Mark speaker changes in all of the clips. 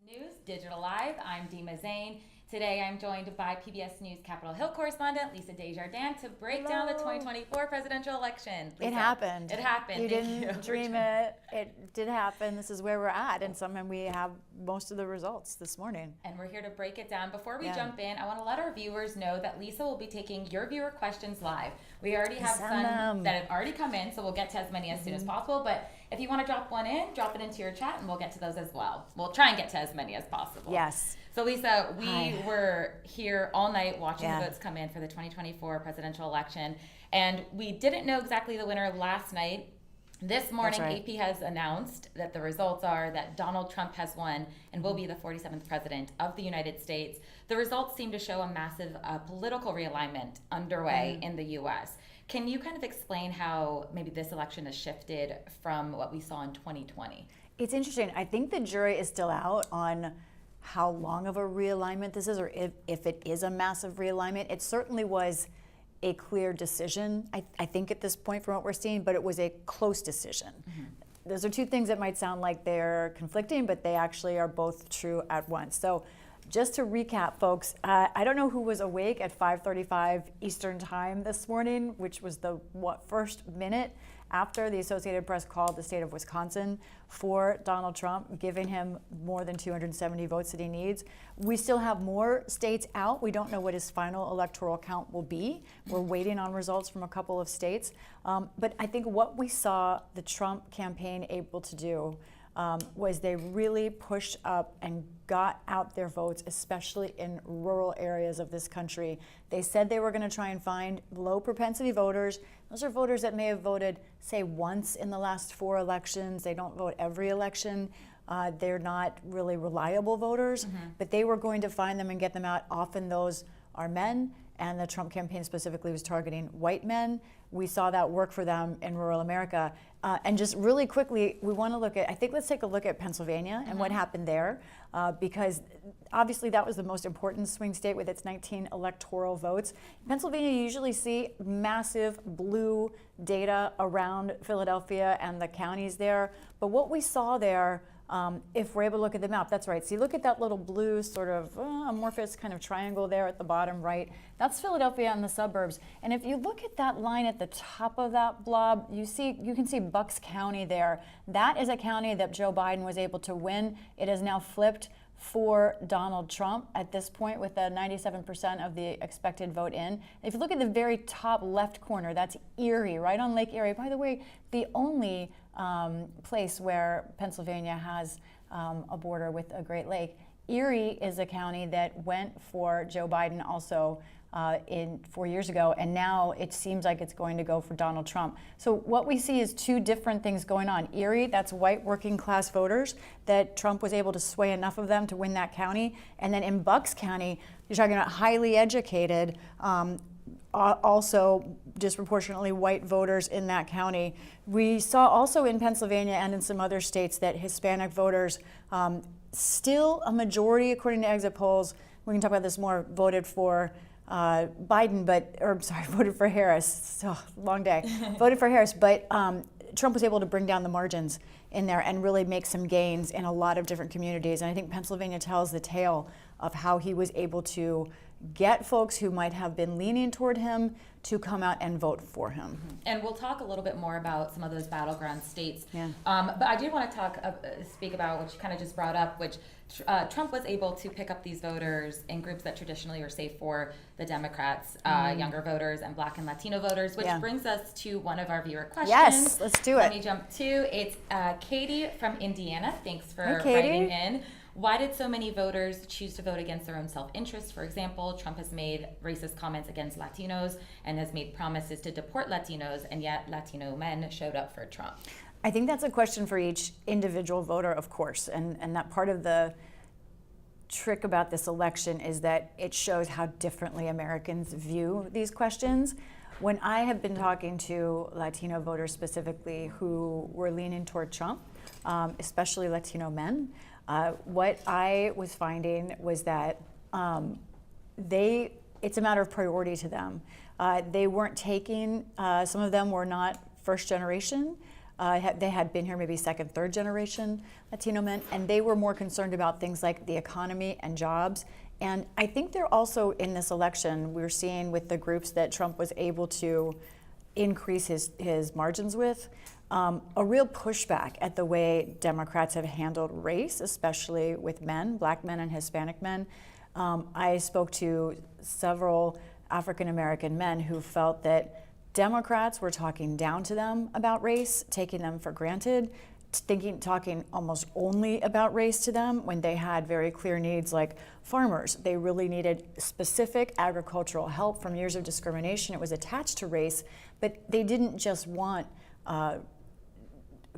Speaker 1: News Digital Live. I'm Dima Zain. Today I'm joined by PBS News Capitol Hill correspondent Lisa Desjardins to break down the 2024 presidential election. Lisa,
Speaker 2: it happened.
Speaker 1: It happened.
Speaker 2: You didn't dream it. It did happen. This is where we're at, and somehow we have most of the results this morning.
Speaker 1: And we're here to break it down. Before we jump in, I want to let our viewers know that Lisa will be taking your viewer questions live. We already have some that have already come in, so we'll get to as many as soon as possible. But if you want to drop one in, drop it into your chat, and we'll get to those as well. We'll try and get to as many as possible.
Speaker 2: Yes.
Speaker 1: So Lisa, we were here all night watching the votes come in for the 2024 presidential election, and we didn't know exactly the winner last night. This morning, AP has announced that the results are that Donald Trump has won and will be the 47th president of the United States. The results seem to show a massive political realignment underway in the U.S. Can you kind of explain how maybe this election has shifted from what we saw in 2020?
Speaker 2: It's interesting. I think the jury is still out on how long of a realignment this is, or if it is a massive realignment. It certainly was a clear decision, I think, at this point from what we're seeing, but it was a close decision. Those are two things that might sound like they're conflicting, but they actually are both true at once. So just to recap, folks, I don't know who was awake at 5:35 Eastern time this morning, which was the first minute after the Associated Press called the state of Wisconsin for Donald Trump, giving him more than 270 votes that he needs. We still have more states out. We don't know what his final electoral count will be. We're waiting on results from a couple of states. But I think what we saw the Trump campaign able to do was they really pushed up and got out their votes, especially in rural areas of this country. They said they were going to try and find low propensity voters. Those are voters that may have voted, say, once in the last 4 elections. They don't vote every election. They're not really reliable voters, but they were going to find them and get them out. Often those are men, and the Trump campaign specifically was targeting white men. We saw that work for them in rural America. And just really quickly, we want to let's take a look at Pennsylvania and what happened there, because obviously that was the most important swing state with its 19 electoral votes. Pennsylvania, you usually see massive blue data around Philadelphia and the counties there. But what we saw there, if we're able to look at the map, that's right. So you look at that little blue sort of amorphous kind of triangle there at the bottom right. That's Philadelphia and the suburbs. And if you look at that line at the top of that blob, you can see Bucks County there. That is a county that Joe Biden was able to win. It has now flipped for Donald Trump at this point with a 97% of the expected vote in. If you look at the very top left corner, that's Erie, right on Lake Erie. By the way, the only place where Pennsylvania has a border with a Great Lake. Erie is a county that went for Joe Biden also 4 years ago, and now it seems like it's going to go for Donald Trump. So what we see is two different things going on. Erie, that's white working class voters that Trump was able to sway enough of them to win that county. And then in Bucks County, you're talking about highly educated, also disproportionately white voters in that county. We saw also in Pennsylvania and in some other states that Hispanic voters, still a majority according to exit polls, we can talk about this more, voted for Biden, voted for Harris. So long day. Voted for Harris, but Trump was able to bring down the margins in there and really make some gains in a lot of different communities. And I think Pennsylvania tells the tale of how he was able to get folks who might have been leaning toward him to come out and vote for him.
Speaker 1: And we'll talk a little bit more about some of those battleground states. But I did want to speak about what you kind of just brought up, which Trump was able to pick up these voters in groups that traditionally are safe for the Democrats, younger voters and Black and Latino voters, which brings us to one of our viewer questions.
Speaker 2: Yes, let's do it.
Speaker 1: Let me jump to, it's Katie from Indiana. Thanks for writing in. Why did so many voters choose to vote against their own self-interest? For example, Trump has made racist comments against Latinos and has made promises to deport Latinos, and yet Latino men showed up for Trump.
Speaker 2: I think that's a question for each individual voter, of course, and that part of the trick about this election is that it shows how differently Americans view these questions. When I have been talking to Latino voters specifically who were leaning toward Trump, especially Latino men, what I was finding was that it's a matter of priority to them. They weren't taking, some of them were not first generation. They had been here maybe second, third generation Latino men, and they were more concerned about things like the economy and jobs. And I think they're also in this election, we're seeing with the groups that Trump was able to increase his margins with, a real pushback at the way Democrats have handled race, especially with men, black men and Hispanic men. I spoke to several African American men who felt that Democrats were talking down to them about race, taking them for granted, talking almost only about race to them when they had very clear needs like farmers. They really needed specific agricultural help from years of discrimination. It was attached to race, but they didn't just want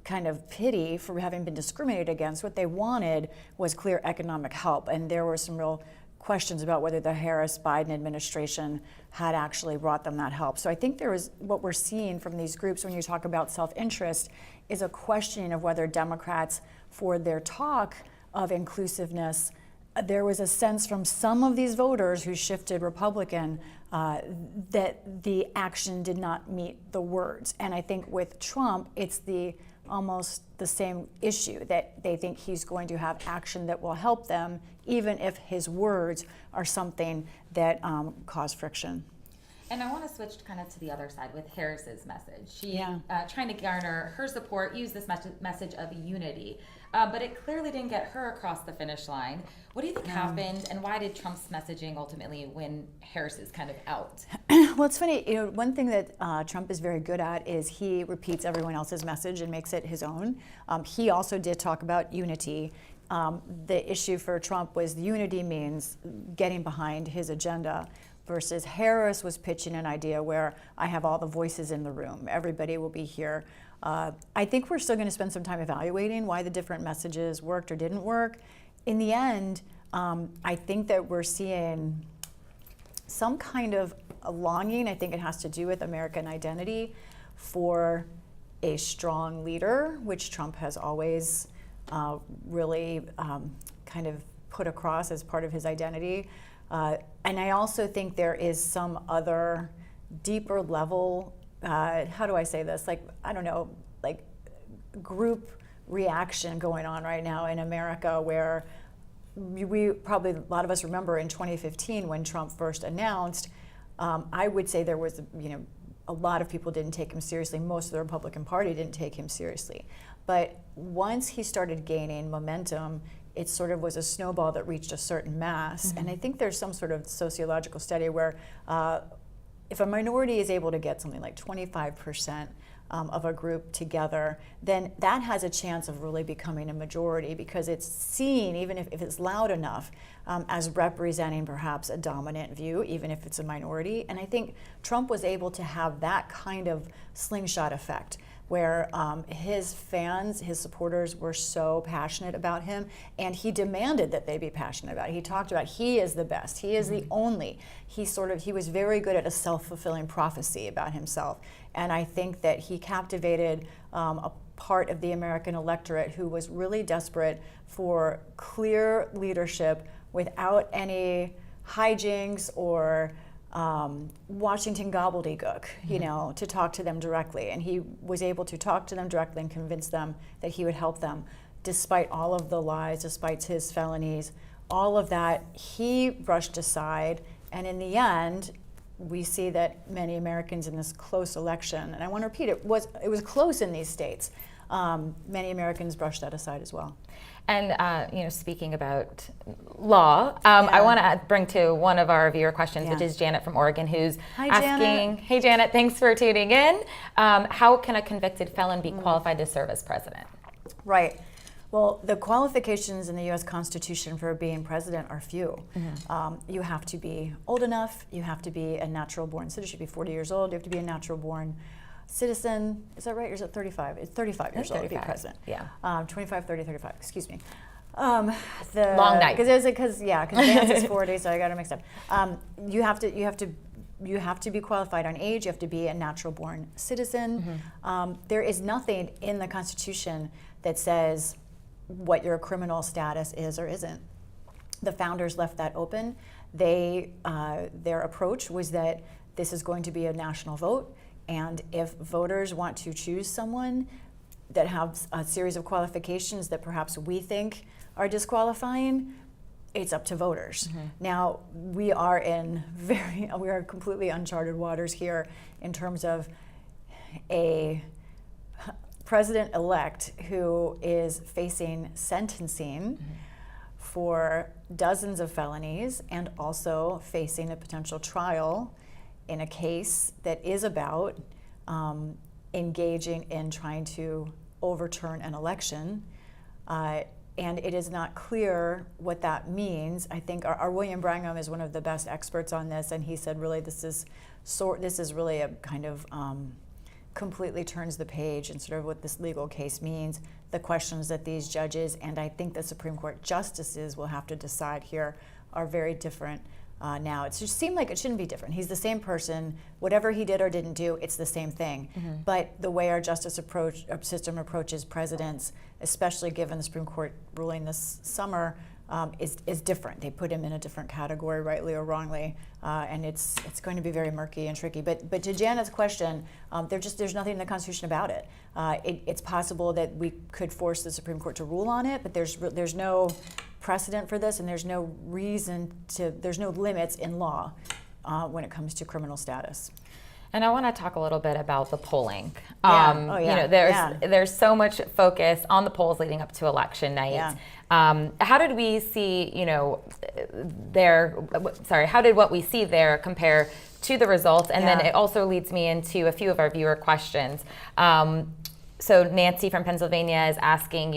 Speaker 2: kind of pity for having been discriminated against. What they wanted was clear economic help, and there were some real questions about whether the Harris-Biden administration had actually brought them that help. So I think there is, what we're seeing from these groups when you talk about self-interest is a questioning of whether Democrats, for their talk of inclusiveness, there was a sense from some of these voters who shifted Republican that the action did not meet the words. And I think with Trump, it's almost the same issue, that they think he's going to have action that will help them, even if his words are something that cause friction.
Speaker 1: And I want to switch kind of to the other side with Harris's message. She trying to garner her support, use this message of unity, but it clearly didn't get her across the finish line. What do you think happened, and why did Trump's messaging ultimately win Harris's kind of out?
Speaker 2: Well, it's funny. One thing that Trump is very good at is he repeats everyone else's message and makes it his own. He also did talk about unity. The issue for Trump was unity means getting behind his agenda, versus Harris was pitching an idea where I have all the voices in the room. Everybody will be here. I think we're still going to spend some time evaluating why the different messages worked or didn't work. In the end, I think that we're seeing some kind of a longing. I think it has to do with American identity for a strong leader, which Trump has always really kind of put across as part of his identity. And I also think there is some other deeper level, how do I say this? Like, I don't know, like group reaction going on right now in America, where we probably, a lot of us remember in 2015 when Trump first announced, I would say there was, a lot of people didn't take him seriously. Most of the Republican Party didn't take him seriously. But once he started gaining momentum, it sort of was a snowball that reached a certain mass. Mm-hmm. And I think there's some sort of sociological study where if a minority is able to get something like 25% of a group together, then that has a chance of really becoming a majority, because it's seen, even if it's loud enough, as representing perhaps a dominant view, even if it's a minority. And I think Trump was able to have that kind of slingshot effect, where his fans, his supporters were so passionate about him, and he demanded that they be passionate about it. He talked about he is the best, he is the only. He was very good at a self-fulfilling prophecy about himself. And I think that he captivated a part of the American electorate who was really desperate for clear leadership without any hijinks or Washington gobbledygook, to talk to them directly. And he was able to talk to them directly and convince them that he would help them, despite all of the lies, despite his felonies, all of that he brushed aside. And in the end, we see that many Americans in this close election, and I want to repeat, it was close in these states, many Americans brushed that aside as well.
Speaker 1: And speaking about law, I want to bring to one of our viewer questions, which is Janet from Oregon, who's asking,
Speaker 2: Janet.
Speaker 1: Hey Janet, thanks for tuning in. How can a convicted felon be qualified to serve as president?
Speaker 2: Right. Well, the qualifications in the U.S. Constitution for being president are few. Mm-hmm. You have to be old enough, you have to be a natural born citizen, you should be 40 years old, you have to be a natural born citizen. Is that right, or is it 35? It's 35 years old to be president.
Speaker 1: Yeah.
Speaker 2: 25, 30, 35, excuse me.
Speaker 1: Long night.
Speaker 2: Because Vance is 40, so I got it mixed up. You have to be qualified on age, you have to be a natural born citizen. Mm-hmm. There is nothing in the Constitution that says what your criminal status is or isn't. The founders left that open. Their approach was that this is going to be a national vote, and if voters want to choose someone, that have a series of qualifications that perhaps we think are disqualifying, it's up to voters. Now, we are completely uncharted waters here in terms of a president-elect who is facing sentencing for dozens of felonies and also facing a potential trial in a case that is about engaging in trying to overturn an election. And it is not clear what that means. I think our William Brangham is one of the best experts on this, and he said really this is really a kind of completely turns the page in sort of what this legal case means, the questions that these judges and I think the Supreme Court justices will have to decide here are very different now. It just seemed like it shouldn't be different. He's the same person. Whatever he did or didn't do, it's the same thing. But the way our justice system approaches presidents, especially given the Supreme Court ruling this summer, is different. They put him in a different category, rightly or wrongly, and it's going to be very murky and tricky. But to Janet's question, there's nothing in the Constitution about it. It's possible that we could force the Supreme Court to rule on it, but there's no precedent for this, and there's no limits in law when it comes to criminal status.
Speaker 3: And I want to talk a little bit about the polling.
Speaker 2: Yeah.
Speaker 3: There's so much focus on the polls leading up to election night.
Speaker 2: Yeah.
Speaker 3: How did we see, how did what we see there compare to the results? And then it also leads me into a few of our viewer questions. So Nancy from Pennsylvania is asking,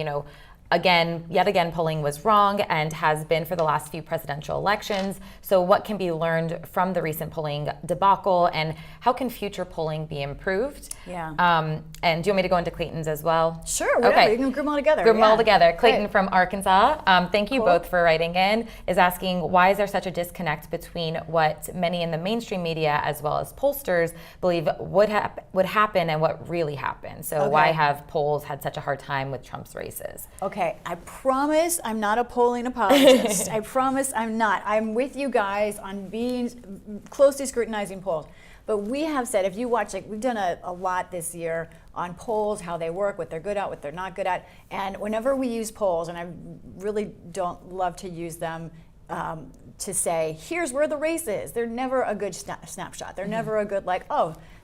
Speaker 3: yet again, polling was wrong and has been for the last few presidential elections. So what can be learned from the recent polling debacle, and how can future polling be improved?
Speaker 2: Yeah.
Speaker 3: And do you want me to go into Clayton's as well?
Speaker 2: Sure, whatever.
Speaker 3: Okay.
Speaker 2: You can group them all together.
Speaker 3: Group them all together. Clayton
Speaker 2: Great.
Speaker 3: from Arkansas, thank you
Speaker 2: Cool.
Speaker 3: both for writing in, is asking, why is there such a disconnect between what many in the mainstream media as well as pollsters believe would happen and what really happened? So why have polls had such a hard time with Trump's races?
Speaker 2: Okay, I promise I'm not a polling apologist. I promise I'm not. I'm with you guys on being closely scrutinizing polls. But we have said, if you watch, we've done a lot this year on polls, how they work, what they're good at, what they're not good at. And whenever we use polls, and I really don't love to use them to say, here's where the race is. They're never a good snapshot. They're never a good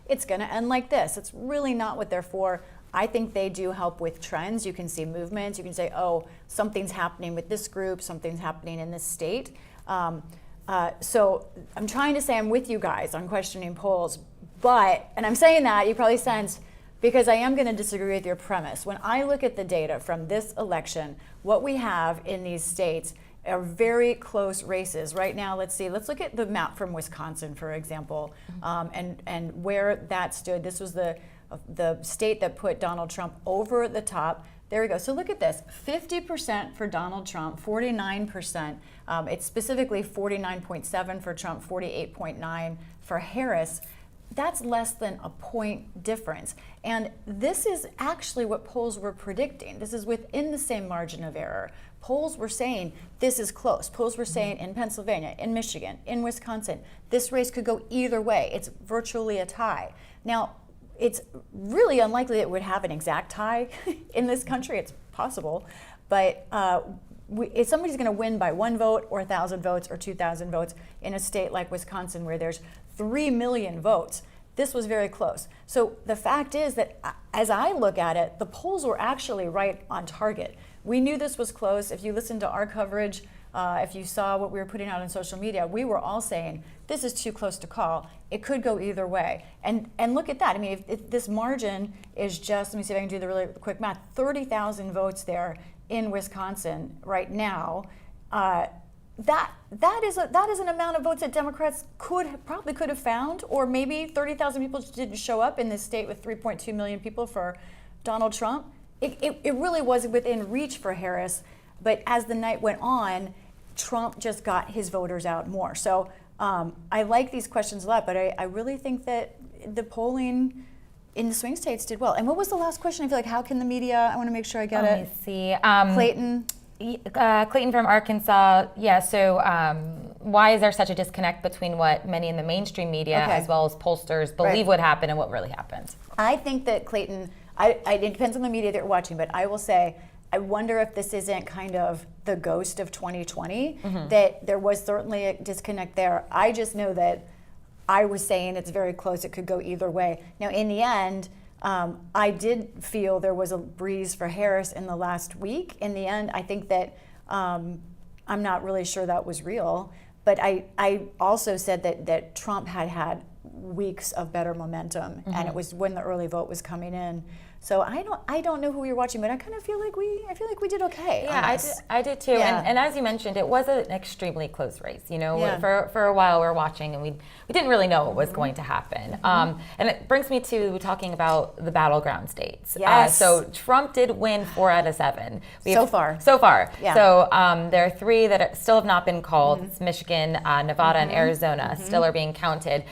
Speaker 2: it's gonna end like this. It's really not what they're for. I think they do help with trends. You can see movements. You can say, oh, something's happening with this group, something's happening in this state. So I'm trying to say I'm with you guys on questioning polls, and I'm saying that, you probably sense, because I am going to disagree with your premise. When I look at the data from this election, what we have in these states are very close races. Right now, let's look at the map from Wisconsin, for example, and where that stood. This was the state that put Donald Trump over the top. There we go. So look at this, 50% for Donald Trump, 49%. It's specifically 49.7 for Trump, 48.9 for Harris. That's less than a point difference. And this is actually what polls were predicting. This is within the same margin of error. Polls were saying this is close. Polls were saying in Pennsylvania, in Michigan, in Wisconsin, this race could go either way. It's virtually a tie. Now, it's really unlikely it would have an exact tie in this country. It's possible, but if somebody's going to win by 1 vote or 1,000 votes or 2,000 votes in a state like Wisconsin where there's 3 million votes, this was very close. So the fact is that as I look at it, the polls were actually right on target. We knew this was close. If you listened to our coverage, if you saw what we were putting out on social media, we were all saying, this is too close to call. It could go either way. And look at that. I mean, if this margin is just, let me see if I can do the really quick math, 30,000 votes there in Wisconsin right now, that is an amount of votes that Democrats probably could have found, or maybe 30,000 people just didn't show up in this state with 3.2 million people for Donald Trump. It really was within reach for Harris, but as the night went on, Trump just got his voters out more. So I like these questions a lot, but I really think that the polling in the swing states did well. And what was the last question? I feel like, how can the media, I want to make sure I get it.
Speaker 3: Let me see.
Speaker 2: Clayton?
Speaker 3: Clayton from Arkansas, so why is there such a disconnect between what many in the mainstream media as well as pollsters believe would happen and what really happened?
Speaker 2: I think that, Clayton, it depends on the media that you're watching, but I will say, I wonder if this isn't kind of the ghost of 2020, that there was certainly a disconnect there. I just know that I was saying it's very close, it could go either way. Now, in the end, I did feel there was a breeze for Harris in the last week. In the end, I think that I'm not really sure that was real, but I also said that Trump had weeks of better momentum, and it was when the early vote was coming in. So I don't know who you're watching, but I kind of feel like we did okay.
Speaker 3: Yeah, I did too.
Speaker 2: Yeah.
Speaker 3: And as you mentioned, it was an extremely close race. You know,
Speaker 2: Yeah.
Speaker 3: for a while we were watching, and we didn't really know what was going to happen. And it brings me to talking about the battleground states.
Speaker 2: Yes.
Speaker 3: So Trump did win 4 out of 7.
Speaker 2: So far.
Speaker 3: So far.
Speaker 2: Yeah.
Speaker 3: So there are 3 that still have not been called. It's Michigan, Nevada, and Arizona still are being counted.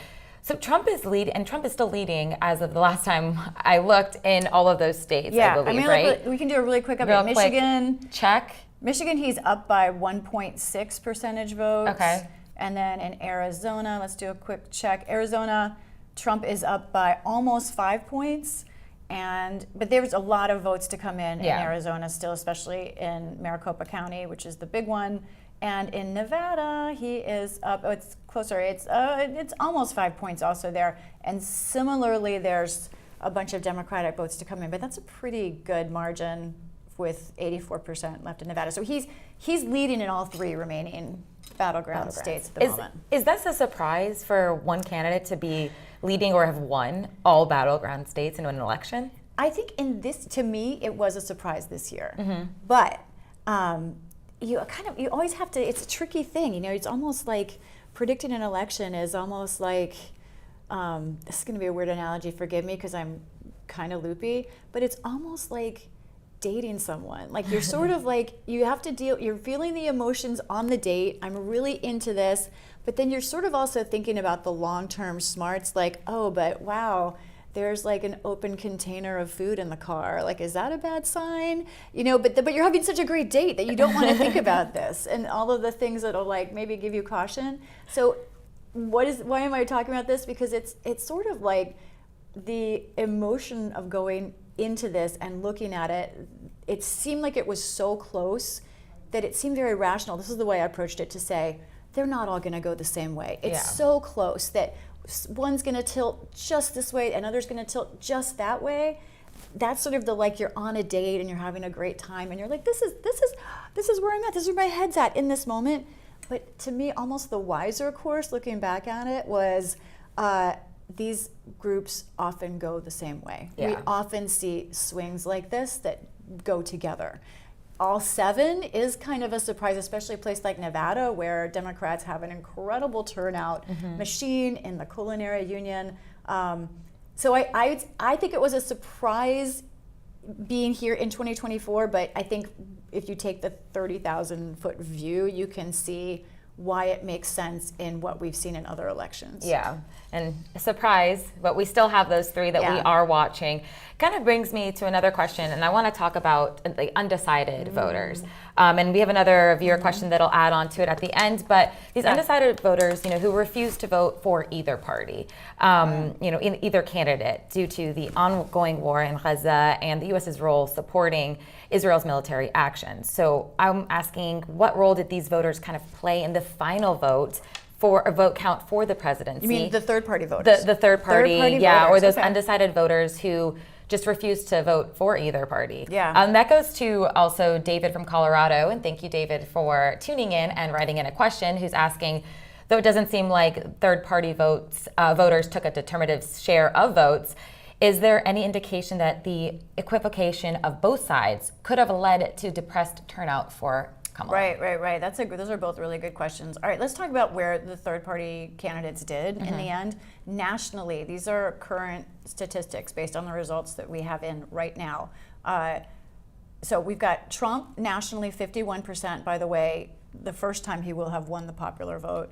Speaker 3: So Trump is still leading as of the last time I looked in all of those states, I believe, right?
Speaker 2: We can do a really quick update.
Speaker 3: Real
Speaker 2: Michigan,
Speaker 3: quick, check.
Speaker 2: Michigan, he's up by 1.6 percentage votes.
Speaker 3: Okay.
Speaker 2: And then in Arizona, let's do a quick check. Arizona, Trump is up by almost 5 points. But there's a lot of votes to come in Arizona still, especially in Maricopa County, which is the big one. And in Nevada, he is up. Oh, it's closer. It's almost 5 points also there. And similarly, there's a bunch of Democratic votes to come in, but that's a pretty good margin with 84% left in Nevada. So he's leading in all 3 remaining battleground states at the moment.
Speaker 3: Is that a surprise for one candidate to be leading or have won all battleground states in an election?
Speaker 2: I think to me, it was a surprise this year. But you always have to, it's a tricky thing. You know, it's almost like predicting an election is almost like, this is going to be a weird analogy, forgive me because I'm kind of loopy, but it's almost like dating someone. Like you're sort of like, you're feeling the emotions on the date, I'm really into this, but then you're sort of also thinking about the long-term smarts, like, oh, but wow, there's like an open container of food in the car. Like, is that a bad sign? You know, but you're having such a great date that you don't want to think about this and all of the things that'll like maybe give you caution. So why am I talking about this? Because it's sort of like the emotion of going into this and looking at it, it seemed like it was so close that it seemed very rational. This is the way I approached it, to say, they're not all gonna go the same way. It's so close that one's going to tilt just this way, another's going to tilt just that way. That's sort of the, like, you're on a date and you're having a great time and you're like, this is where I'm at. This is where my head's at in this moment. But to me, almost the wiser course, looking back at it, was these groups often go the same way.
Speaker 3: Yeah.
Speaker 2: We often see swings like this that go together. All 7 is kind of a surprise, especially a place like Nevada, where Democrats have an incredible turnout machine in the culinary union. So I think it was a surprise being here in 2024, but I think if you take the 30,000-foot view, you can see why it makes sense in what we've seen in other elections.
Speaker 3: Yeah, and a surprise, but we still have those 3 that we are watching. Kind of brings me to another question, and I want to talk about the undecided voters. And we have another viewer question that'll add on to it at the end, but these undecided voters, who refuse to vote for either party, in either candidate due to the ongoing war in Gaza and the U.S.'s role supporting Israel's military actions. So I'm asking, what role did these voters kind of play in the final vote for a vote count for the presidency?
Speaker 2: You mean the third-party voters?
Speaker 3: The third-party
Speaker 2: voters,
Speaker 3: or those
Speaker 2: okay.
Speaker 3: undecided voters who just refused to vote for either party.
Speaker 2: Yeah.
Speaker 3: That goes to also David from Colorado, and thank you, David, for tuning in and writing in a question, who's asking, though it doesn't seem like third-party voters took a determinative share of votes, is there any indication that the equivocation of both sides could have led to depressed turnout for Kamala?
Speaker 2: Right. Those are both really good questions. All right, let's talk about where the third-party candidates did in the end. Nationally, these are current statistics based on the results that we have in right now. So we've got Trump nationally 51%, by the way, the first time he will have won the popular vote.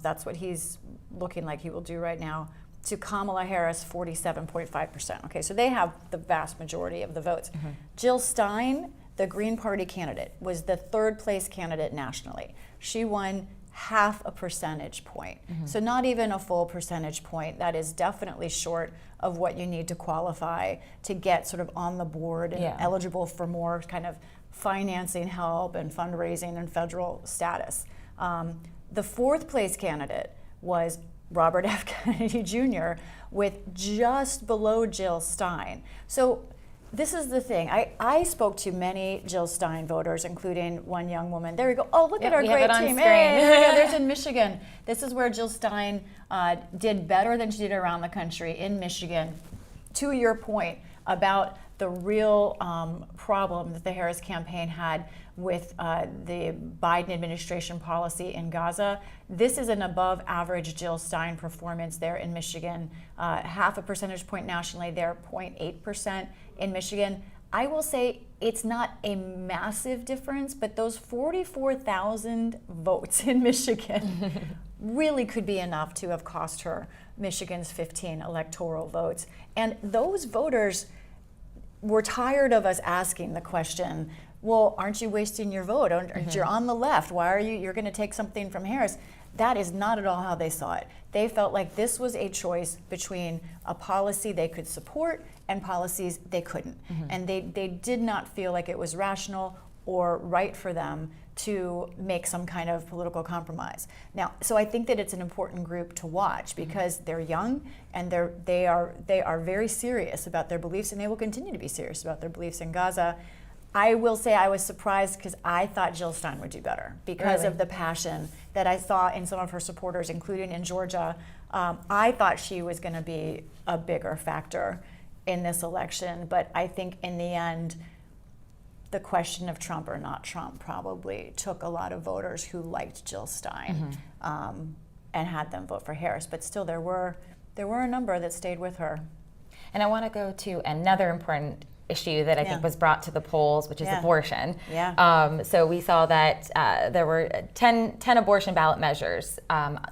Speaker 2: That's what he's looking like he will do right now. To Kamala Harris, 47.5%. Okay, so they have the vast majority of the votes. Jill Stein, the Green Party candidate, was the third place candidate nationally. She won half a percentage point. So not even a full percentage point. That is definitely short of what you need to qualify to get sort of on the board and eligible for more kind of financing help and fundraising and federal status. The fourth place candidate was Robert F. Kennedy Jr. with just below Jill Stein. So this is the thing. I spoke to many Jill Stein voters, including one young woman. There we go. Oh, look at our great team. Hey, there's in Michigan. This is where Jill Stein did better than she did around the country in Michigan. To your point about the real problem that the Harris campaign had with the Biden administration policy in Gaza, this is an above average Jill Stein performance there in Michigan. Half a percentage point nationally there, 0.8% in Michigan. I will say it's not a massive difference, but those 44,000 votes in Michigan really could be enough to have cost her Michigan's 15 electoral votes. And those voters were tired of us asking the question, well, aren't you wasting your vote? Aren't you on the left? Why are you're going to take something from Harris? That is not at all how they saw it. They felt like this was a choice between a policy they could support and policies they couldn't. And they did not feel like it was rational or right for them to make some kind of political compromise. Now, so I think that it's an important group to watch because they're young and they are very serious about their beliefs, and they will continue to be serious about their beliefs in Gaza. I will say I was surprised because I thought Jill Stein would do better because of the passion that I saw in some of her supporters, including in Georgia. I thought she was going to be a bigger factor in this election, but I think in the end, the question of Trump or not Trump probably took a lot of voters who liked Jill Stein and had them vote for Harris. But still, there were a number that stayed with her.
Speaker 3: And I want to go to another important issue that I think was brought to the polls, which is abortion. So we saw that there were 10 abortion ballot measures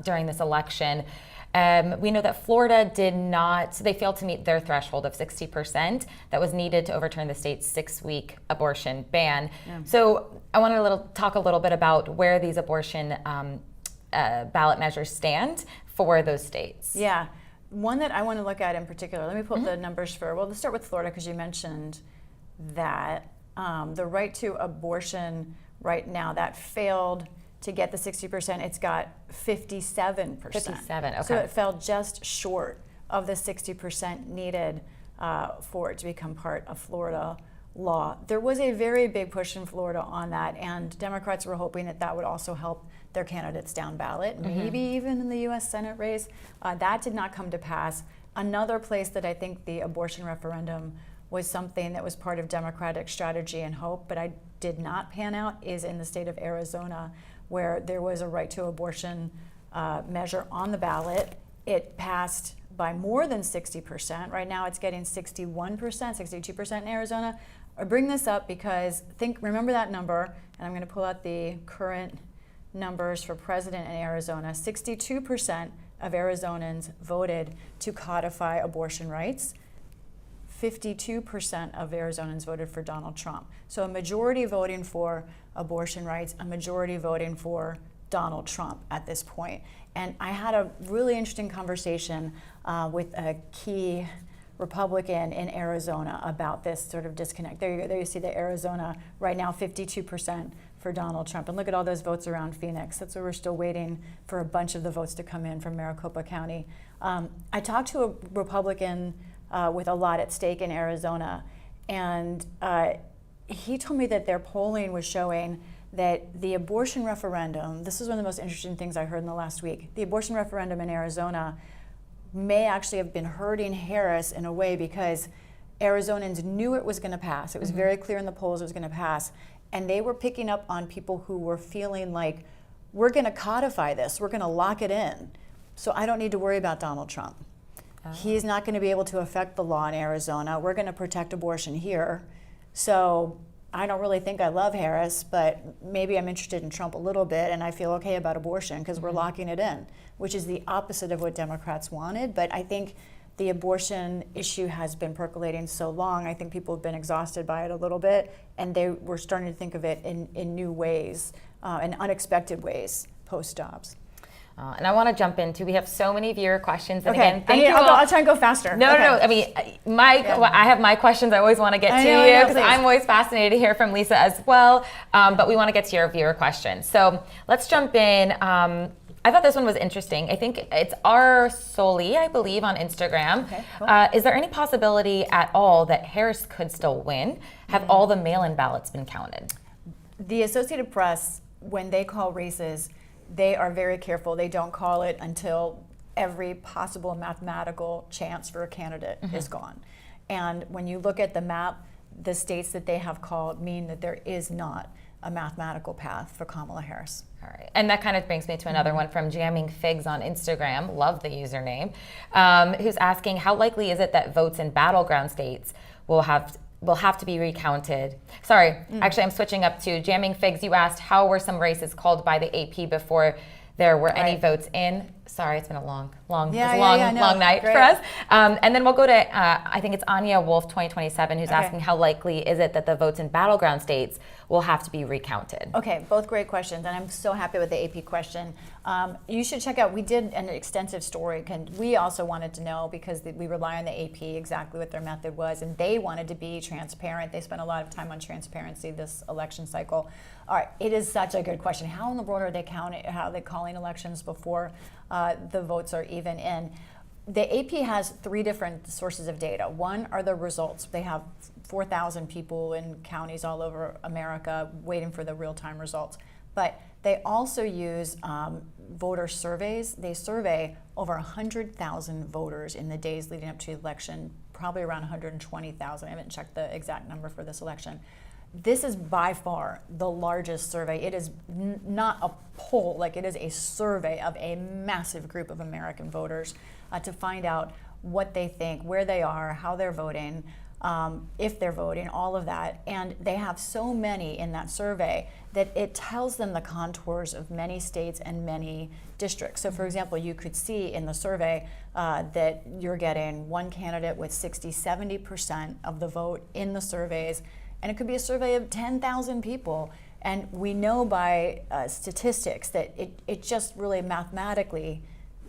Speaker 3: during this election. We know that Florida they failed to meet their threshold of 60% that was needed to overturn the state's 6-week abortion ban. So I want to talk a little bit about where these abortion ballot measures stand for those states.
Speaker 2: Yeah. One that I want to look at in particular, let me pull up the numbers let's start with Florida because you mentioned that the right to abortion right now, that failed to get the 60%, it's got 57%.
Speaker 3: 57, okay.
Speaker 2: So it fell just short of the 60% needed for it to become part of Florida law. There was a very big push in Florida on that, and Democrats were hoping that that would also help their candidates down ballot, maybe even in the U.S. Senate race. That did not come to pass. Another place that I think the abortion referendum was something that was part of Democratic strategy and hope, but I did not pan out, is in the state of Arizona, where there was a right to abortion measure on the ballot. It passed by more than 60%. Right now it's getting 61%, 62% in Arizona. I bring this up because remember that number, and I'm going to pull out the current numbers for president in Arizona. 62% of Arizonans voted to codify abortion rights. 52% of Arizonans voted for Donald Trump. So a majority voting for abortion rights, a majority voting for Donald Trump at this point. And I had a really interesting conversation with a key Republican in Arizona about this sort of disconnect. There you see that Arizona right now 52% for Donald Trump. And look at all those votes around Phoenix. That's where we're still waiting for a bunch of the votes to come in from Maricopa County. I talked to a Republican with a lot at stake in Arizona, and he told me that their polling was showing that the abortion referendum, this is one of the most interesting things I heard in the last week, the abortion referendum in Arizona may actually have been hurting Harris in a way because Arizonans knew it was going to pass. It was very clear in the polls it was going to pass. And they were picking up on people who were feeling like, we're going to codify this, we're going to lock it in. So I don't need to worry about Donald Trump. He's not going to be able to affect the law in Arizona. We're going to protect abortion here. So I don't really think I love Harris, but maybe I'm interested in Trump a little bit, and I feel okay about abortion because we're locking it in, which is the opposite of what Democrats wanted. But I think the abortion issue has been percolating so long, I think people have been exhausted by it a little bit, and they were starting to think of it in new ways, in unexpected ways, post-jobs.
Speaker 3: And I want to jump into, we have so many viewer questions. And again,
Speaker 2: I'll try and go faster.
Speaker 3: No. I mean, I have my questions I always want to get to you because I'm always fascinated to hear from Lisa as well. But we want to get to your viewer questions. So let's jump in. I thought this one was interesting. I think it's R. Soli, I believe, on Instagram.
Speaker 2: Okay, cool.
Speaker 3: Is there any possibility at all that Harris could still win? Have all the mail-in ballots been counted?
Speaker 2: The Associated Press, when they call races, they are very careful. They don't call it until every possible mathematical chance for a candidate is gone. And when you look at the map, the states that they have called mean that there is not a mathematical path for Kamala Harris.
Speaker 3: All right. And that kind of brings me to another one from Jamming Figs on Instagram, love the username, who's asking, how likely is it that votes in battleground states will have to be recounted? Sorry, actually I'm switching up to Jamming Figs. You asked how were some races called by the AP before there were any votes in. Sorry, it's been a long night for us. And then we'll go to, I think it's Anya Wolf 2027 who's asking how likely is it that the votes in battleground states will have to be recounted? Okay,
Speaker 2: both great questions, and I'm so happy with the AP question. You should check out, we did an extensive story. We also wanted to know, because we rely on the AP, exactly what their method was, and they wanted to be transparent. They spent a lot of time on transparency this election cycle. All right, it is such a good question. How in the world are they counting, how are they calling elections before the votes are even in? The AP has 3 different sources of data. One are the results. They have 4,000 people in counties all over America waiting for the real-time results. But they also use voter surveys. They survey over 100,000 voters in the days leading up to the election, probably around 120,000. I haven't checked the exact number for this election. This is by far the largest survey. It is not a poll, like it is a survey of a massive group of American voters to find out what they think, where they are, how they're voting, if they're voting, all of that. And they have so many in that survey that it tells them the contours of many states and many districts. So for example, you could see in the survey that you're getting one candidate with 60-70% of the vote in the surveys, and it could be a survey of 10,000 people. And we know by statistics that it just really mathematically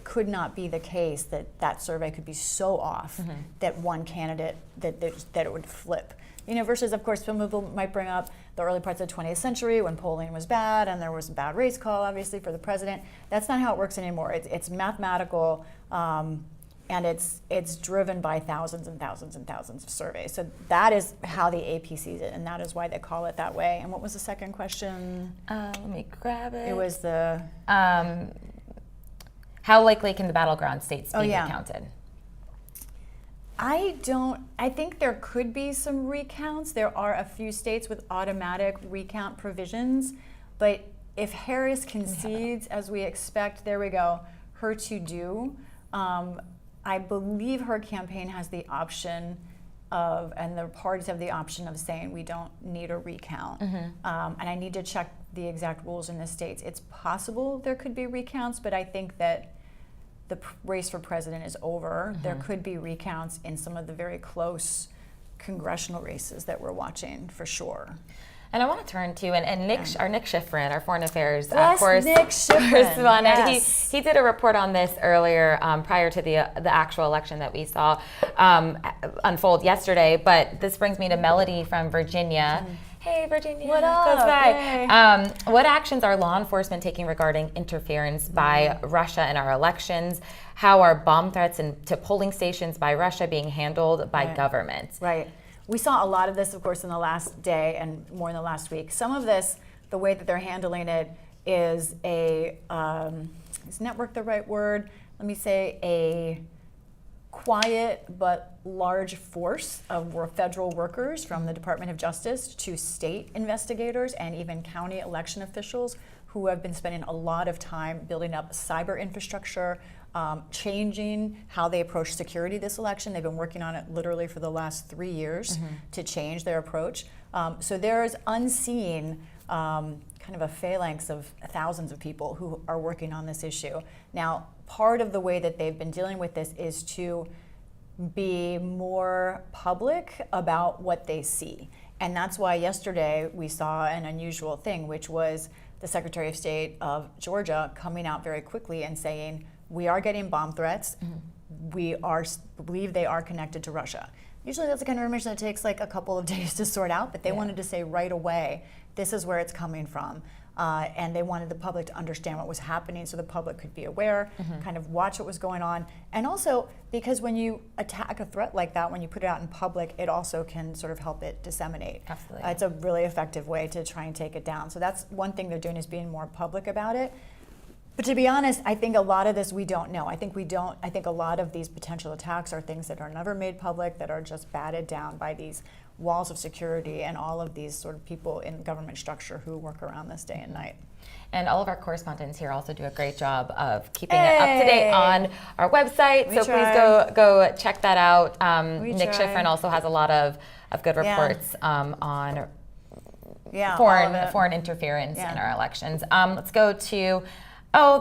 Speaker 2: could not be the case that that survey could be so off that one candidate, that it would flip. You know, versus, of course, some people might bring up the early parts of the 20th century when polling was bad and there was a bad race call, obviously, for the president. That's not how it works anymore. It's mathematical, and it's driven by thousands and thousands and thousands of surveys. So that is how the AP sees it, and that is why they call it that way. And what was the second question?
Speaker 3: Let me grab it.
Speaker 2: It was the...
Speaker 3: how likely can the battleground states be recounted?
Speaker 2: I think there could be some recounts. There are a few states with automatic recount provisions, but if Harris concedes, as we expect, there we go, her to do, I believe her campaign has the option of, and the parties have the option of saying we don't need a recount. And I need to check the exact rules in the states. It's possible there could be recounts, but I think that the race for president is over. There could be recounts in some of the very close congressional races that we're watching for sure.
Speaker 3: And I want to turn to and Nick, our Nick Schifrin, our foreign affairs
Speaker 2: correspondent.
Speaker 3: Yes. He did a report on this earlier, prior to the actual election that we saw unfold yesterday. But this brings me to Melody from Virginia. Hey, Virginia.
Speaker 2: What up?
Speaker 3: Hey. What actions are law enforcement taking regarding interference by Russia in our elections? How are bomb threats to polling stations by Russia being handled by government?
Speaker 2: Right. We saw a lot of this, of course, in the last day and more in the last week. Some of this, the way that they're handling it is is network the right word? Let me say a quiet but large force of federal workers from the Department of Justice to state investigators and even county election officials who have been spending a lot of time building up cyber infrastructure, changing how they approach security this election. They've been working on it literally for the last 3 years to change their approach. So there's unseen kind of a phalanx of thousands of people who are working on this issue. Now, part of the way that they've been dealing with this is to be more public about what they see. And that's why yesterday we saw an unusual thing, which was the Secretary of State of Georgia coming out very quickly and saying, we are getting bomb threats. We believe they are connected to Russia. Usually that's the kind of information that takes like a couple of days to sort out, but they wanted to say right away, this is where it's coming from. And they wanted the public to understand what was happening so the public could be aware, kind of watch what was going on. And also, because when you attack a threat like that, when you put it out in public, it also can sort of help it disseminate.
Speaker 3: Absolutely.
Speaker 2: It's a really effective way to try and take it down. So that's one thing they're doing, is being more public about it. But to be honest, I think a lot of this we don't know. I think a lot of these potential attacks are things that are never made public, that are just batted down by these walls of security and all of these sort of people in government structure who work around this day and night.
Speaker 3: And all of our correspondents here also do a great job of keeping it up to date on our website. Please go check that out. Nick Schifrin also has a lot of good reports on foreign interference in our elections. Let's go to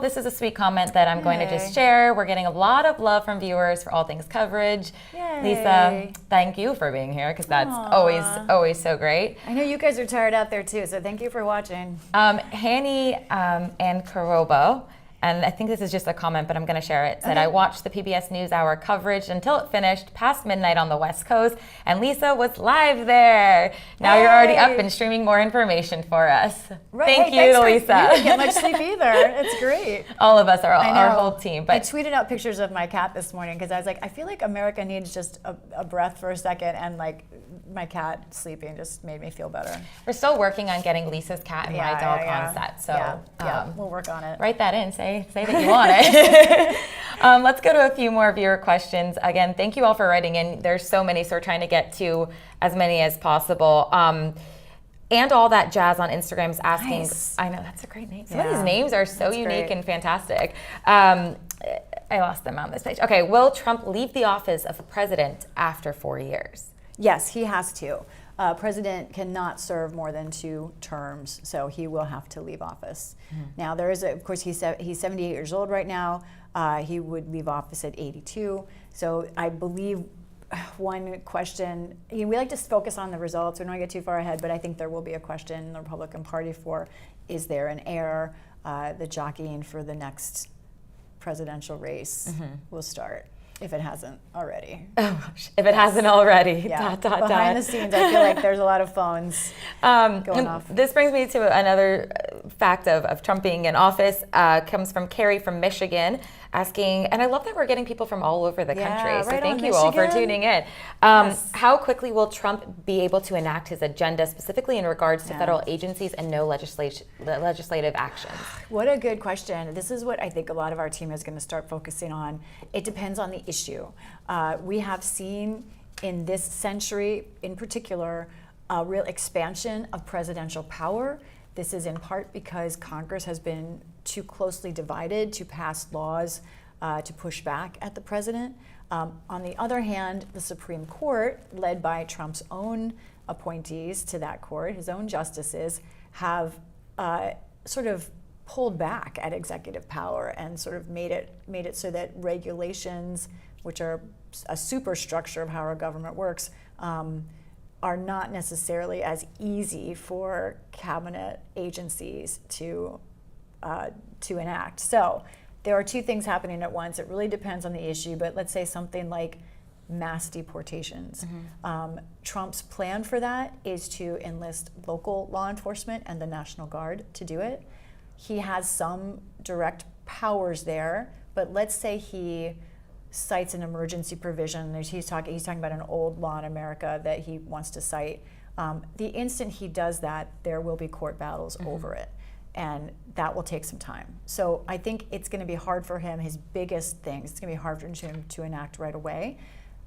Speaker 3: this is a sweet comment that I'm going to just share. We're getting a lot of love from viewers for all things coverage.
Speaker 2: Yay.
Speaker 3: Lisa, thank you for being here, because that's always so great.
Speaker 2: I know you guys are tired out there too, so thank you for watching.
Speaker 3: Hanny and Karobo, and I think this is just a comment, but I'm going to share it, said, I watched the PBS News Hour coverage until it finished past midnight on the West Coast, and Lisa was live there. Now you're already up and streaming more information for us. Thank you to Lisa.
Speaker 2: You didn't get much sleep either. It's great.
Speaker 3: All of us, our whole team. But
Speaker 2: I tweeted out pictures of my cat this morning because I was like, I feel like America needs just a breath for a second, and like my cat sleeping just made me feel better.
Speaker 3: We're still working on getting Lisa's cat and my dog on set, so
Speaker 2: we'll work on it.
Speaker 3: Write that in. Say that you want it. Let's go to a few more viewer questions. Again, thank you all for writing in. There's so many, so we're trying to get to as many as possible. And all that jazz on Instagram is asking.
Speaker 2: Nice.
Speaker 3: I know, that's a great name. Some of these names are so unique and fantastic. I lost them on this page. Okay, will Trump leave the office of president after 4 years?
Speaker 2: Yes, he has to. President cannot serve more than 2 terms, so he will have to leave office. Now, there is, of course, he's 78 years old right now. He would leave office at 82. So I believe one question, we like to focus on the results. We don't want to get too far ahead, but I think there will be a question in the Republican Party for, is there an heir? The jockeying for the next presidential race will start. If it hasn't already.
Speaker 3: Oh gosh, if it hasn't already.
Speaker 2: Yeah. Behind the scenes, I feel like there's a lot of phones going off.
Speaker 3: This brings me to another fact of Trump being in office. Comes from Carrie from Michigan, asking, and I love that we're getting people from all over the country, so thank you all for tuning in. How quickly will Trump be able to enact his agenda, specifically in regards to federal agencies and no legislative actions?
Speaker 2: What a good question. This is what I think a lot of our team is going to start focusing on. It depends on the issue. We have seen in this century, in particular, a real expansion of presidential power. This is in part because Congress has been too closely divided to pass laws to push back at the president. On the other hand, the Supreme Court, led by Trump's own appointees to that court, his own justices, have sort of pulled back at executive power and sort of made it so that regulations, which are a superstructure of how our government works, are not necessarily as easy for cabinet agencies to enact. So there are 2 things happening at once. It really depends on the issue, but let's say something like mass deportations. Trump's plan for that is to enlist local law enforcement and the National Guard to do it. He has some direct powers there, but let's say he cites an emergency provision. He's talking about an old law in America that he wants to cite. The instant he does that, there will be court battles over it, and that will take some time. So I think it's going to be hard for him. His biggest things, it's going to be hard for him to enact right away.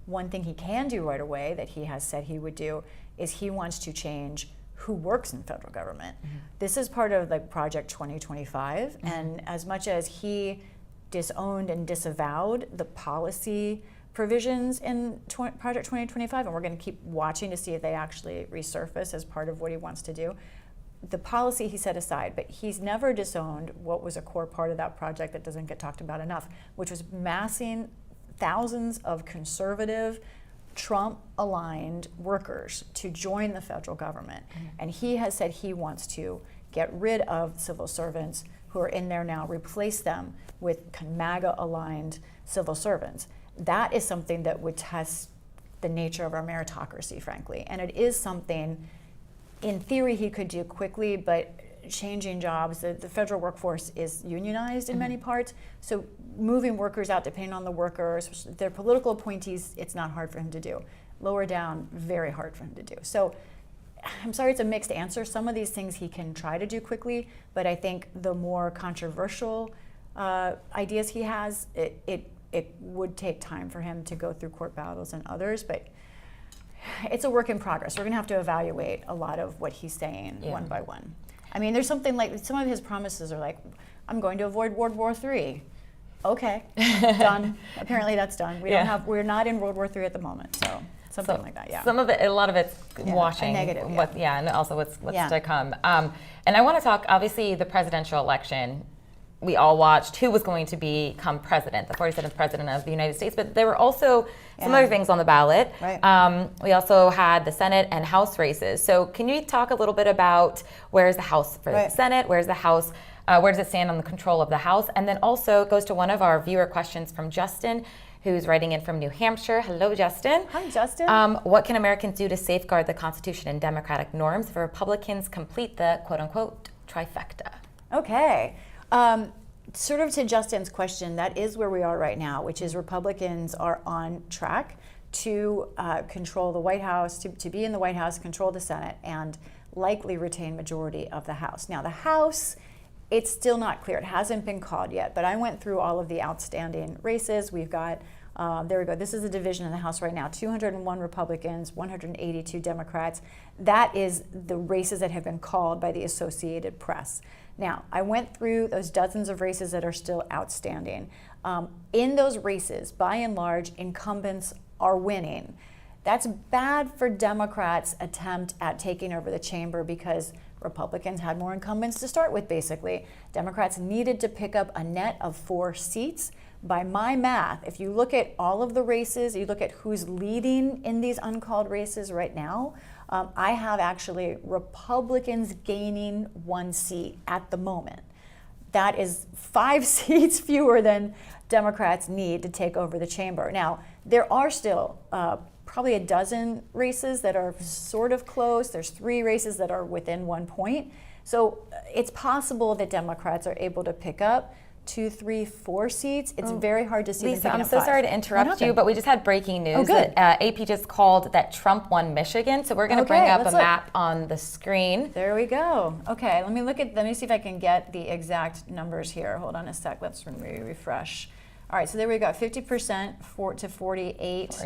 Speaker 2: One thing he can do right away that he has said he would do is he wants to change who works in federal government. This is part of like Project 2025, and as much as he disowned and disavowed the policy provisions in Project 2025, and we're going to keep watching to see if they actually resurface as part of what he wants to do, the policy he set aside, but he's never disowned what was a core part of that project that doesn't get talked about enough, which was massing thousands of conservative, Trump-aligned workers to join the federal government. And he has said he wants to get rid of civil servants who are in there now, replace them with MAGA-aligned civil servants. That is something that would test the nature of our meritocracy, frankly. And it is something, in theory, he could do quickly, but changing jobs, the federal workforce is unionized in many parts, so moving workers out, depending on the workers, their political appointees, it's not hard for him to do. Lower down, very hard for him to do. So I'm sorry, it's a mixed answer. Some of these things he can try to do quickly, but I think the more controversial ideas he has, it would take time for him to go through court battles and others, but it's a work in progress. We're gonna have to evaluate a lot of what he's saying one by one. I mean, there's something like, some of his promises are like, I'm going to avoid World War III. Okay, done. Apparently that's done. We're not in World War III at the moment, so something like that, yeah.
Speaker 3: Some of it, a lot of it's watching.
Speaker 2: Negative,
Speaker 3: and also what's to come. And I want to talk, obviously, the presidential election. We all watched who was going to become president, the 47th president of the United States, but there were also some other things on the ballot.
Speaker 2: Right.
Speaker 3: We also had the Senate and House races. So can you talk a little bit about where's the House for the Senate, where's the House, where does it stand on the control of the House? And then also it goes to one of our viewer questions from Justin, who's writing in from New Hampshire. Hello, Justin.
Speaker 2: Hi, Justin.
Speaker 3: What can Americans do to safeguard the Constitution and democratic norms if Republicans complete the quote-unquote trifecta?
Speaker 2: Okay. Sort of to Justin's question, that is where we are right now, which is Republicans are on track to control the White House, to be in the White House, control the Senate, and likely retain majority of the House. Now, the House, it's still not clear. It hasn't been called yet, but I went through all of the outstanding races. We've got, there we go, this is the division in the House right now, 201 Republicans, 182 Democrats. That is the races that have been called by the Associated Press. Now, I went through those dozens of races that are still outstanding. In those races, by and large, incumbents are winning. That's bad for Democrats' attempt at taking over the chamber because Republicans had more incumbents to start with, basically. Democrats needed to pick up a net of 4 seats. By my math, if you look at all of the races, you look at who's leading in these uncalled races right now, I have actually Republicans gaining 1 seat at the moment. That is 5 seats fewer than Democrats need to take over the chamber. Now, there are still probably a dozen races that are sort of close. There's 3 races that are within 1 point. So it's possible that Democrats are able to pick up 2, 3, 4 seats. It's very hard to see.
Speaker 3: Lisa, I'm so sorry to interrupt you, but we just had breaking news that AP just called that Trump won Michigan. So we're going to bring up a map on the screen.
Speaker 2: There we go. Okay, let me see if I can get the exact numbers here. Hold on a sec. Let's refresh. All right, so there we go. 50% to 48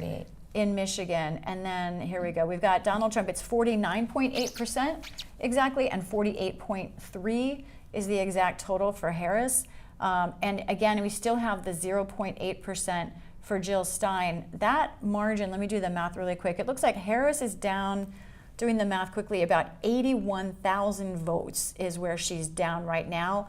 Speaker 2: in Michigan. And then here we go. We've got Donald Trump. It's 49.8% exactly, and 48.3 is the exact total for Harris. And again, we still have the 0.8% for Jill Stein. That margin, let me do the math really quick. It looks like Harris is down, doing the math quickly, about 81,000 votes is where she's down right now.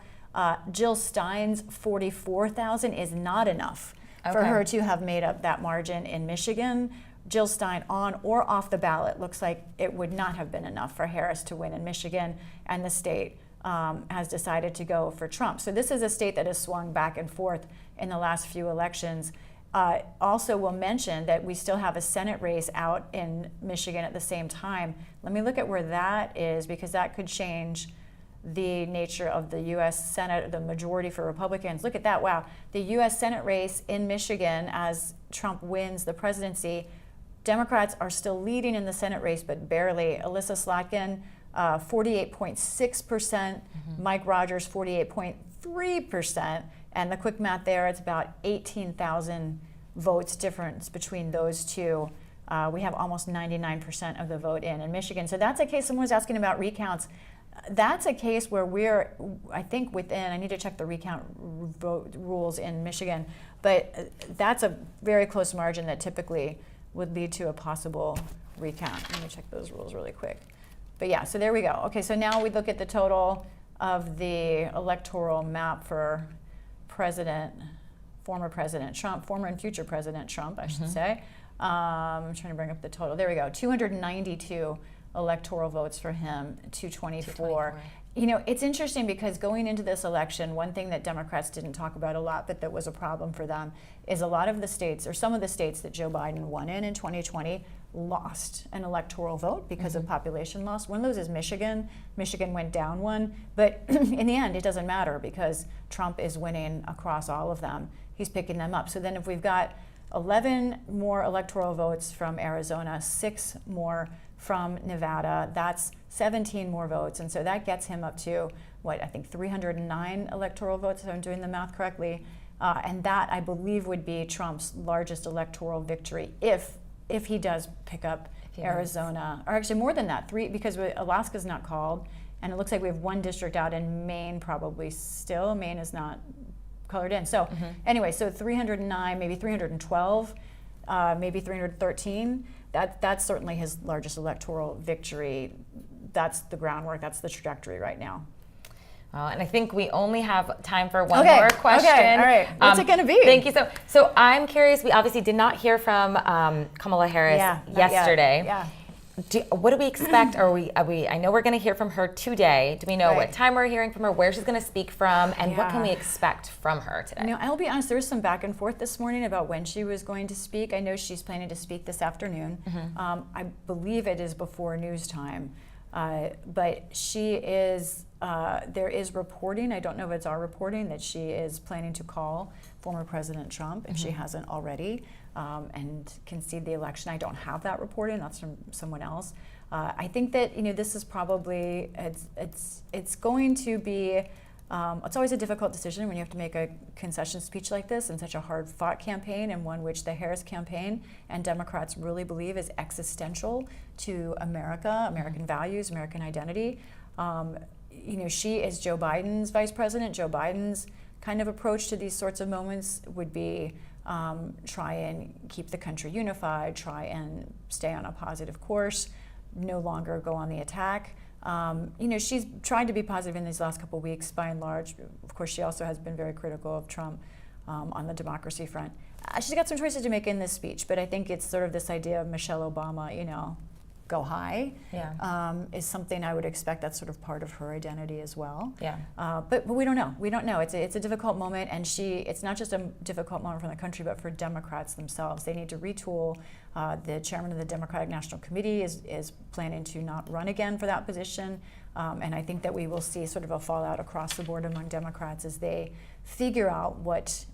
Speaker 2: Jill Stein's 44,000 is not enough for her to have made up that margin in Michigan. Jill Stein on or off the ballot looks like it would not have been enough for Harris to win in Michigan, and the state has decided to go for Trump. So this is a state that has swung back and forth in the last few elections. Also, we'll mention that we still have a Senate race out in Michigan at the same time. Let me look at where that is, because that could change the nature of the U.S. Senate, the majority for Republicans. Look at that, wow. The U.S. Senate race in Michigan, as Trump wins the presidency, Democrats are still leading in the Senate race, but barely. Alyssa Slotkin, 48.6%, Mike Rogers 48.3%, and the quick math there, it's about 18,000 votes difference between those two. We have almost 99% of the vote in Michigan. So that's a case, someone was asking about recounts. That's a case where we're, I think within, I need to check the recount vote rules in Michigan, but that's a very close margin that typically would lead to a possible recount. Let me check those rules really quick. But yeah, so there we go. Okay, so now we look at the total of the electoral map for former President Trump, former and future President Trump, I should say. I'm trying to bring up the total. There we go, 292 electoral votes for him, 224. It's interesting because going into this election, one thing that Democrats didn't talk about a lot, but that was a problem for them, is a lot of the states, or some of the states that Joe Biden won in 2020, lost an electoral vote because of population loss. One of those is Michigan. Michigan went down one, but in the end, it doesn't matter because Trump is winning across all of them. He's picking them up. So then if we've got 11 more electoral votes from Arizona, 6 more from Nevada, that's 17 more votes. And so that gets him up to, I think 309 electoral votes, if I'm doing the math correctly. And that, I believe, would be Trump's largest electoral victory if he does pick up Arizona. Or actually more than that, 3, because Alaska's not called. And it looks like we have 1 district out in Maine probably still. Maine is not colored in. So anyway, so 309, maybe 312, maybe 313. That's certainly his largest electoral victory. That's the groundwork. That's the trajectory right now.
Speaker 3: And I think we only have time for one more question.
Speaker 2: Okay, all right. What's it going to be?
Speaker 3: Thank you. So I'm curious. We obviously did not hear from Kamala Harris yesterday.
Speaker 2: Yeah.
Speaker 3: What do we expect? I know we're going to hear from her today. Do we know what time we're hearing from her, where she's going to speak from, and what can we expect from her today?
Speaker 2: I'll be honest, there was some back and forth this morning about when she was going to speak. I know she's planning to speak this afternoon. I believe it is before news time. But she is, there is reporting, I don't know if it's our reporting, that she is planning to call former President Trump, if she hasn't already, and concede the election. I don't have that reporting, that's from someone else. I think that, this is probably, it's going to be, it's always a difficult decision when you have to make a concession speech like this in such a hard-fought campaign, and one which the Harris campaign and Democrats really believe is existential to America, American values, American identity. She is Joe Biden's vice president. Joe Biden's kind of approach to these sorts of moments would be try and keep the country unified, try and stay on a positive course, no longer go on the attack. She's tried to be positive in these last couple of weeks, by and large. Of course, she also has been very critical of Trump on the democracy front. She's got some choices to make in this speech, but I think it's sort of this idea of Michelle Obama, go high, is something I would expect. That's sort of part of her identity as well.
Speaker 3: Yeah.
Speaker 2: But we don't know. We don't know. It's a difficult moment, and it's not just a difficult moment for the country, but for Democrats themselves. They need to retool. The chairman of the Democratic National Committee is planning to not run again for that position, and I think that we will see sort of a fallout across the board among Democrats as they figure out what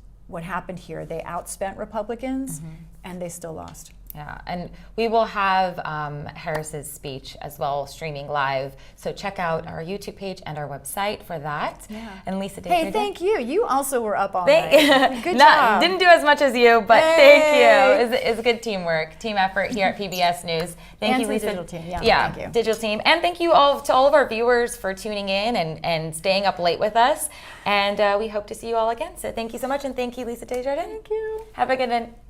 Speaker 2: happened here. They outspent Republicans, and they still lost.
Speaker 3: Yeah, and we will have Harris's speech as well streaming live. So check out our YouTube page and our website for that. Yeah. And Lisa,
Speaker 2: hey, thank you. You also were up all night. Good job.
Speaker 3: Didn't do as much as you, but thank you. It's good teamwork, team effort here at PBS News. Thank you, Lisa.
Speaker 2: Digital team. Yeah, thank you.
Speaker 3: Digital team. And thank you all to all of our viewers for tuning in and staying up late with us. And we hope to see you all again. So thank you so much, and thank you, Lisa Desjardins.
Speaker 2: Thank you.
Speaker 3: Have a good night.